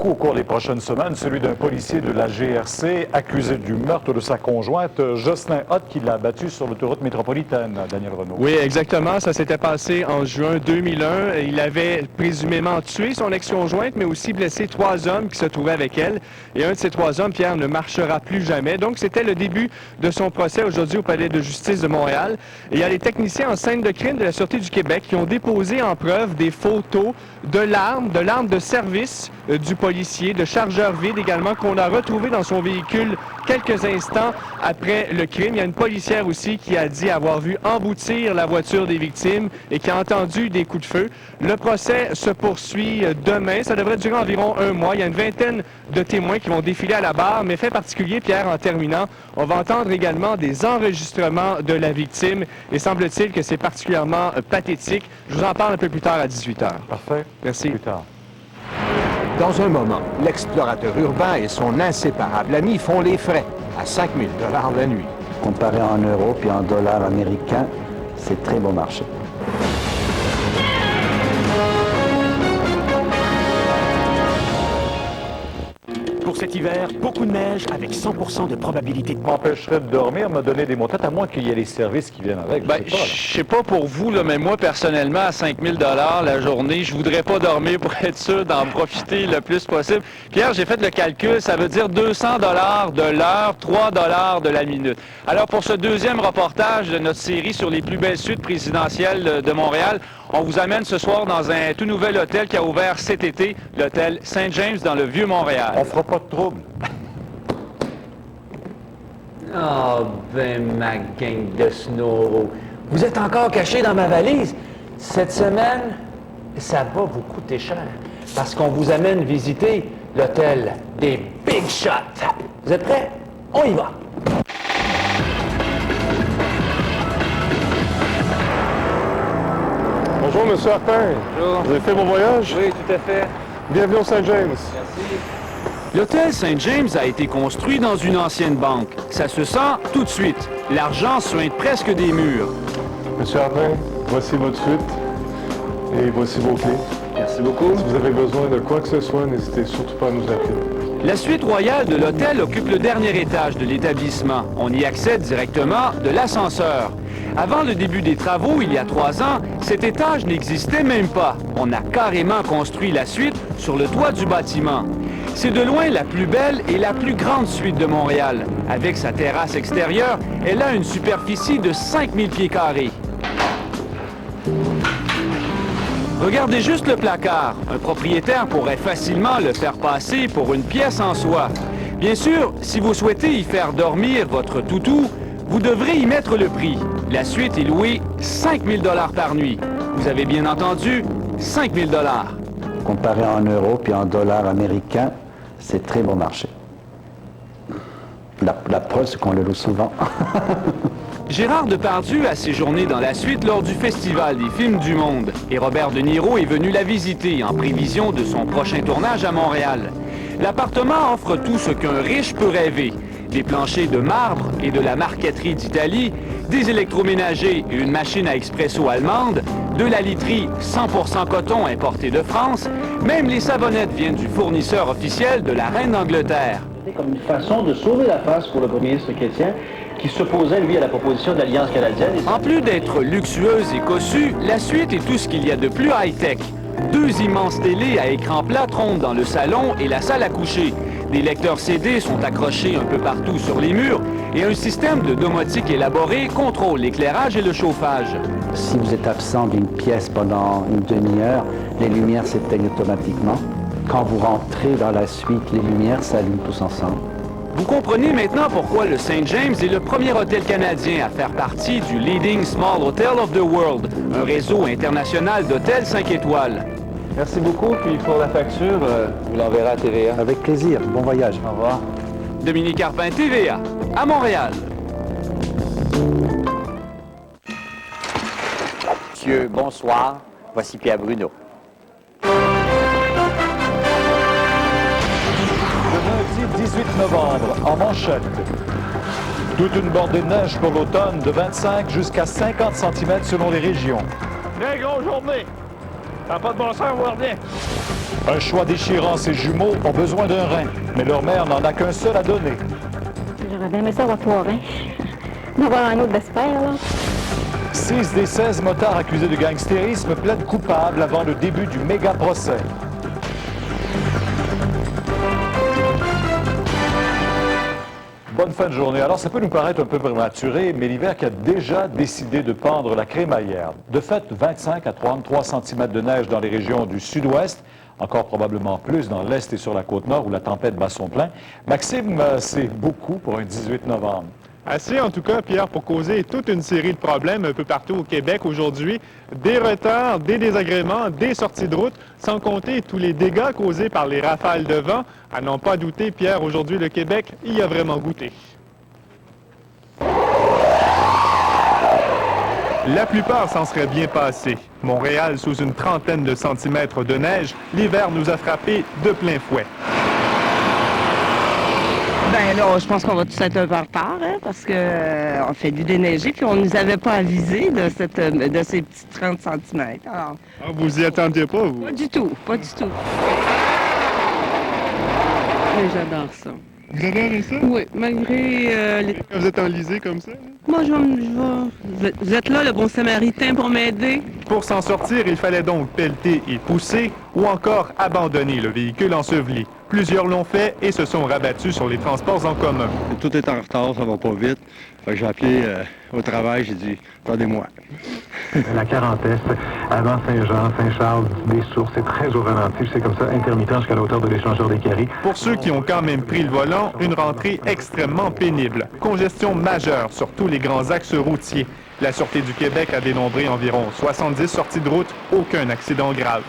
Au cours des prochaines semaines, celui d'un policier de la GRC accusé du meurtre de sa conjointe, Jocelyn Hott, qui l'a abattu sur l'autoroute métropolitaine, Daniel Renaud. Oui, exactement. Ça s'était passé en juin 2001. Il avait présumément tué son ex-conjointe, mais aussi blessé 3 hommes qui se trouvaient avec elle. Et un de ces 3 hommes, Pierre, ne marchera plus jamais. Donc, c'était le début de son procès aujourd'hui au Palais de justice de Montréal. Et il y a les techniciens en scène de crime de la Sûreté du Québec qui ont déposé en preuve des photos de l'arme de service du policier, de chargeur vide également, qu'on a retrouvé dans son véhicule quelques instants après le crime. Il y a une policière aussi qui a dit avoir vu emboutir la voiture des victimes et qui a entendu des coups de feu. Le procès se poursuit demain. Ça devrait durer environ 1 mois. Il y a une vingtaine de témoins qui vont défiler à la barre. Mais fait particulier, Pierre, en terminant, on va entendre également des enregistrements de la victime. Et semble-t-il que c'est particulièrement pathétique. Je vous en parle un peu plus tard à 18h. Parfait. Merci. Plus tard. Dans un moment, l'explorateur urbain et son inséparable ami font les frais à 5 000 $ la nuit. Comparé en euros puis en dollars américains, c'est très bon marché. Pour cet hiver, beaucoup de neige avec 100% de probabilité de... M'empêcherait de dormir, me donner des mots de tête, à moins qu'il y ait les services qui viennent avec. Je sais pas pour vous, là, mais moi, personnellement, à 5 000 $ la journée, je voudrais pas dormir pour être sûr d'en profiter le plus possible. Pierre, j'ai fait le calcul, ça veut dire 200 $ de l'heure, 3 $ de la minute. Alors, pour ce deuxième reportage de notre série sur les plus belles suites présidentielles de Montréal, on vous amène ce soir dans un tout nouvel hôtel qui a ouvert cet été, l'hôtel Saint James dans le Vieux-Montréal. On fera pas de trouble. Oh, ben, ma gang de snow. Vous êtes encore cachés dans ma valise. Cette semaine, ça va vous coûter cher. Parce qu'on vous amène visiter l'hôtel des Big Shots. Vous êtes prêts? On y va. Bonjour, M. Harpin. Bonjour. Vous avez fait mon voyage? Oui, tout à fait. Bienvenue au Saint James. L'hôtel Saint James a été construit dans une ancienne banque. Ça se sent tout de suite. L'argent suinte presque des murs. M. Harpin, voici votre suite. Et voici vos clés. Merci beaucoup. Si vous avez besoin de quoi que ce soit, n'hésitez surtout pas à nous appeler. La suite royale de l'hôtel occupe le dernier étage de l'établissement. On y accède directement de l'ascenseur. Avant le début des travaux, il y a 3 ans, cet étage n'existait même pas. On a carrément construit la suite sur le toit du bâtiment. C'est de loin la plus belle et la plus grande suite de Montréal. Avec sa terrasse extérieure, elle a une superficie de 5000 pieds carrés. Regardez juste le placard. Un propriétaire pourrait facilement le faire passer pour une pièce en soi. Bien sûr, si vous souhaitez y faire dormir votre toutou, vous devrez y mettre le prix. La suite est louée 5 000 $ par nuit. Vous avez bien entendu, 5 000 $. Comparé en euros puis en dollars américains, c'est très bon marché. La preuve, c'est qu'on le loue souvent. Gérard Depardieu a séjourné dans la suite lors du Festival des films du monde. Et Robert De Niro est venu la visiter en prévision de son prochain tournage à Montréal. L'appartement offre tout ce qu'un riche peut rêver. Des planchers de marbre et de la marqueterie d'Italie, des électroménagers et une machine à expresso allemande, de la literie 100% coton importé de France, même les savonnettes viennent du fournisseur officiel de la reine d'Angleterre. C'est comme une façon de sauver la face pour le premier ministre chrétien qui s'opposait, lui, à la proposition de l'Alliance canadienne. En plus d'être luxueuse et cossue, la suite est tout ce qu'il y a de plus high-tech. 2 immenses télés à écran plat trônent dans le salon et la salle à coucher. Des lecteurs CD sont accrochés un peu partout sur les murs et un système de domotique élaboré contrôle l'éclairage et le chauffage. Si vous êtes absent d'une pièce pendant une demi-heure, les lumières s'éteignent automatiquement. Quand vous rentrez dans la suite, les lumières s'allument tous ensemble. Vous comprenez maintenant pourquoi le Saint James est le premier hôtel canadien à faire partie du Leading Small Hotel of the World, un réseau international d'hôtels 5 étoiles. Merci beaucoup, puis pour la facture, vous l'enverrez à TVA. Avec plaisir. Bon voyage. Au revoir. Dominique Arpin, TVA, à Montréal. Monsieur, bonsoir. Voici Pierre Bruno. Le lundi 18 novembre, en manchette. Toute une bordée de neige pour l'automne de 25 jusqu'à 50 cm selon les régions. Très grosse journée. Ça n'a pas de bon sens, Warden. Un choix déchirant, ces jumeaux ont besoin d'un rein, mais leur mère n'en a qu'un seul à donner. J'aurais bien aimé ça avoir 3 reins. D'avoir un autre d'espère, là. 6 des 16 motards accusés de gangstérisme plaident coupables avant le début du méga procès. Bonne fin de journée. Alors, ça peut nous paraître un peu prématuré, mais l'hiver qui a déjà décidé de pendre la crémaillère. De fait, 25 à 33 cm de neige dans les régions du sud-ouest, encore probablement plus dans l'est et sur la côte nord où la tempête bat son plein. Maxime, c'est beaucoup pour un 18 novembre. Assez, en tout cas, Pierre, pour causer toute une série de problèmes un peu partout au Québec aujourd'hui. Des retards, des désagréments, des sorties de route, sans compter tous les dégâts causés par les rafales de vent. À n'en pas douter, Pierre, aujourd'hui, le Québec y a vraiment goûté. La plupart s'en seraient bien passés. Montréal, sous une trentaine de centimètres de neige, l'hiver nous a frappés de plein fouet. Ben là, je pense qu'on va tous être un peu en retard, hein, parce qu'on fait du déneiger, puis on ne nous avait pas avisé de ces petits 30 cm. Alors, vous y attendiez pas, vous? Pas du tout, pas du tout. Mais j'adore ça. Vous adorez ça? Oui, malgré... Vous êtes enlisé comme ça? Moi, je vais... Vous êtes là, le bon samaritain, pour m'aider? Pour s'en sortir, il fallait donc pelleter et pousser, ou encore abandonner le véhicule enseveli. Plusieurs l'ont fait et se sont rabattus sur les transports en commun. Tout est en retard, ça va pas vite. Fait que j'ai appelé au travail, j'ai dit « attendez-moi ». La Quarante-Est, avant Saint-Jean, Saint-Charles, des sources, c'est très au ralenti. C'est comme ça, intermittent jusqu'à la hauteur de l'échangeur des Carrés. Pour ceux qui ont quand même pris le volant, une rentrée extrêmement pénible. Congestion majeure sur tous les grands axes routiers. La Sûreté du Québec a dénombré environ 70 sorties de route, aucun accident grave.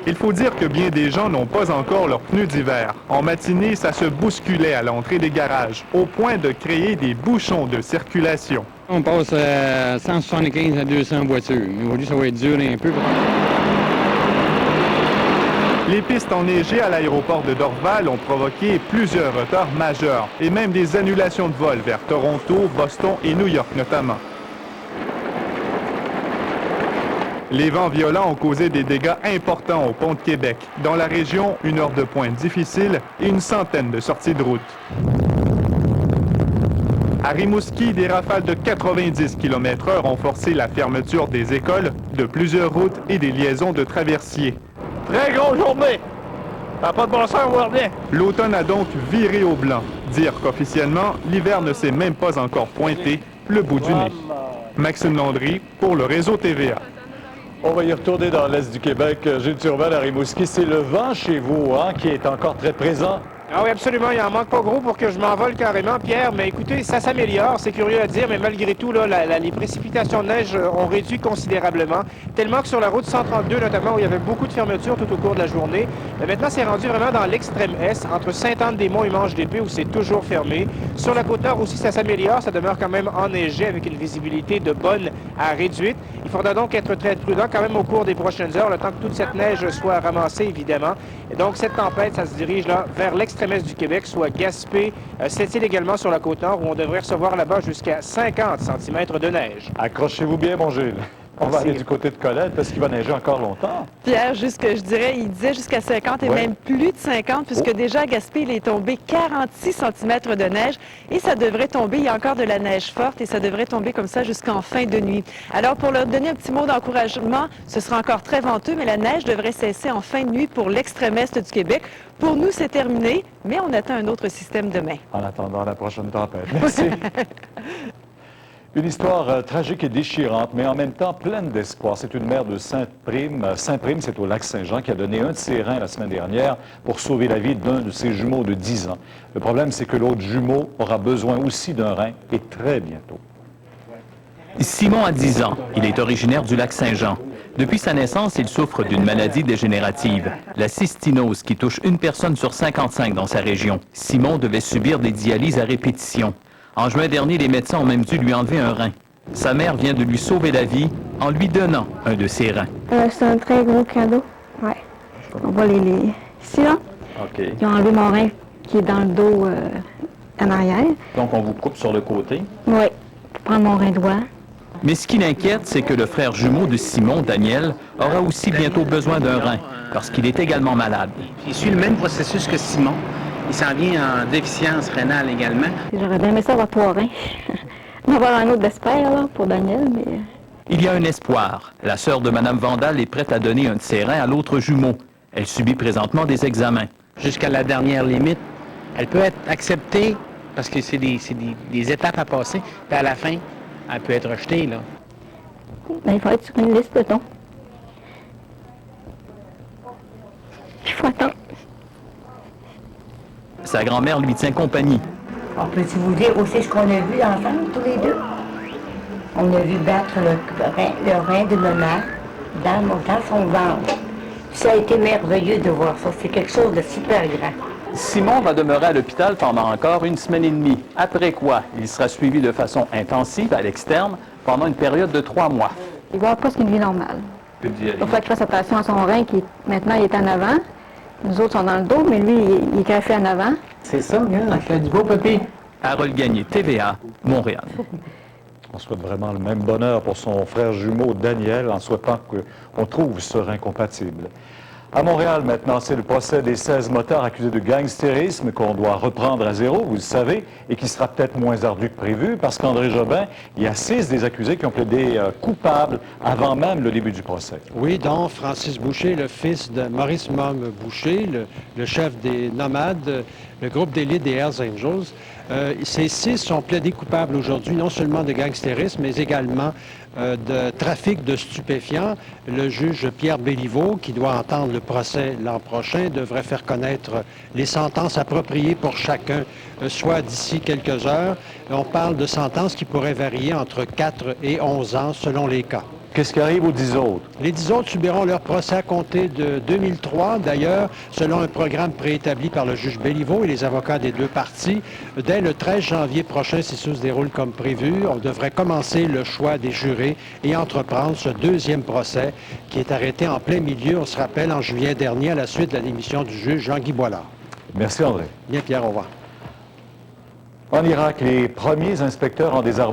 Il faut dire que bien des gens n'ont pas encore leurs pneus d'hiver. En matinée, ça se bousculait à l'entrée des garages, au point de créer des bouchons de circulation. On passe à 175 à 200 voitures. Aujourd'hui, ça va être dur un peu. Les pistes enneigées à l'aéroport de Dorval ont provoqué plusieurs retards majeurs et même des annulations de vols vers Toronto, Boston et New York notamment. Les vents violents ont causé des dégâts importants au pont de Québec. Dans la région, une heure de pointe difficile et une centaine de sorties de route. À Rimouski, des rafales de 90 km/h ont forcé la fermeture des écoles, de plusieurs routes et des liaisons de traversiers. Très grosse journée! Ça n'a pas de bon sens, on voit bien. L'automne a donc viré au blanc. Dire qu'officiellement, l'hiver ne s'est même pas encore pointé, le bout du nez. Maxime Landry pour le réseau TVA. On va y retourner dans l'est du Québec. Gilles Turval à Rimouski, c'est le vent chez vous qui est encore très présent. Ah oui, absolument. Il en manque pas gros pour que je m'envole carrément, Pierre. Mais écoutez, ça s'améliore. C'est curieux à dire, mais malgré tout, là, les précipitations de neige ont réduit considérablement. Tellement que sur la route 132, notamment, où il y avait beaucoup de fermetures tout au cours de la journée. Mais maintenant, c'est rendu vraiment dans l'extrême est, entre Sainte-Anne-des-Monts et Manche-d'Épée, où c'est toujours fermé. Sur la côte nord aussi, ça s'améliore. Ça demeure quand même enneigé avec une visibilité de bonne à réduite. Il faudra donc être très prudent quand même au cours des prochaines heures, le temps que toute cette neige soit ramassée, évidemment. Et donc, cette tempête, ça se dirige là vers l'extrême est du Québec, soit Gaspé, Sept-Îles également sur la côte nord, où on devrait recevoir là-bas jusqu'à 50 cm de neige. Accrochez-vous bien, mon Gilles. On va aller du côté de Colette parce qu'il va neiger encore longtemps. Pierre, il disait jusqu'à 50 et même plus de 50, puisque déjà à Gaspé, il est tombé 46 cm de neige et ça devrait tomber, il y a encore de la neige forte et ça devrait tomber comme ça jusqu'en fin de nuit. Alors, pour leur donner un petit mot d'encouragement, ce sera encore très venteux, mais la neige devrait cesser en fin de nuit pour l'extrême est du Québec. Pour nous, c'est terminé, mais on attend un autre système demain. En attendant la prochaine tempête. Merci. Une histoire tragique et déchirante, mais en même temps pleine d'espoir. C'est une mère de Saint-Prime. Saint-Prime, c'est au Lac-Saint-Jean, qui a donné un de ses reins la semaine dernière pour sauver la vie d'un de ses jumeaux de 10 ans. Le problème, c'est que l'autre jumeau aura besoin aussi d'un rein, et très bientôt. Simon a 10 ans. Il est originaire du Lac-Saint-Jean. Depuis sa naissance, il souffre d'une maladie dégénérative, la cystinose, qui touche une personne sur 55 dans sa région. Simon devait subir des dialyses à répétition. En juin dernier, les médecins ont même dû lui enlever un rein. Sa mère vient de lui sauver la vie en lui donnant un de ses reins. C'est un très gros cadeau. Ouais. On voit les... Ici, là. OK. Ils ont enlevé mon rein qui est dans le dos en arrière. Donc, on vous coupe sur le côté. Oui. Pour prendre mon rein droit. Mais ce qui l'inquiète, c'est que le frère jumeau de Simon, Daniel, aura aussi bientôt besoin d'un rein, parce qu'il est également malade. Il suit le même processus que Simon. Il s'en vient en déficience rénale également. J'aurais bien aimé ça avoir 3 reins. D'avoir un autre d'espère, là, pour Daniel, mais... Il y a un espoir. La sœur de Mme Vandal est prête à donner un de ses reins à l'autre jumeau. Elle subit présentement des examens. Jusqu'à la dernière limite, elle peut être acceptée parce que c'est des étapes à passer. Puis à la fin, elle peut être rejetée, là. Ben, il faut être sur une liste de dons. Il faut attendre. Sa grand-mère lui tient compagnie. On peut-tu vous dire aussi ce qu'on a vu ensemble, tous les deux? On a vu battre le rein de ma mère dans son ventre. Ça a été merveilleux de voir ça. C'est quelque chose de super grand. Simon va demeurer à l'hôpital pendant encore 1 semaine et demie, après quoi il sera suivi de façon intensive à l'externe pendant une période de 3 mois. Il va avoir presque une vie normale. Il faut qu'il fasse attention à son rein qui, maintenant, il est en avant. Nous autres sont dans le dos, mais lui, il est cassé en avant. C'est ça, regarde, fait du beau papier. Harold Gagné, TVA, Montréal. On souhaite vraiment le même bonheur pour son frère jumeau Daniel en souhaitant qu'on trouve ce rein compatible. À Montréal, maintenant, c'est le procès des 16 motards accusés de gangstérisme qu'on doit reprendre à zéro, vous le savez, et qui sera peut-être moins ardu que prévu, parce qu'André Jobin, il y a 6 des accusés qui ont plaidé coupables avant même le début du procès. Oui, dont Francis Boucher, le fils de Maurice Mom Boucher, le chef des Nomades, le groupe d'élite des Hells Angels. Ces 6 sont plaidés coupables aujourd'hui, non seulement de gangstérisme, mais également de trafic de stupéfiants. Le juge Pierre Béliveau, qui doit entendre le procès l'an prochain, devrait faire connaître les sentences appropriées pour chacun, soit d'ici quelques heures. On parle de sentences qui pourraient varier entre 4 et 11 ans selon les cas. Qu'est-ce qui arrive aux 10 autres? Les 10 autres subiront leur procès à compter de 2003, d'ailleurs, selon un programme préétabli par le juge Béliveau et les avocats des 2 parties. Dès le 13 janvier prochain, si tout se déroule comme prévu, on devrait commencer le choix des jurés et entreprendre ce 2e procès qui est arrêté en plein milieu, on se rappelle, en juillet dernier, à la suite de la démission du juge Jean-Guy Boilard. Merci, André. Bien, Pierre, au revoir. En Irak, les premiers inspecteurs en désarmement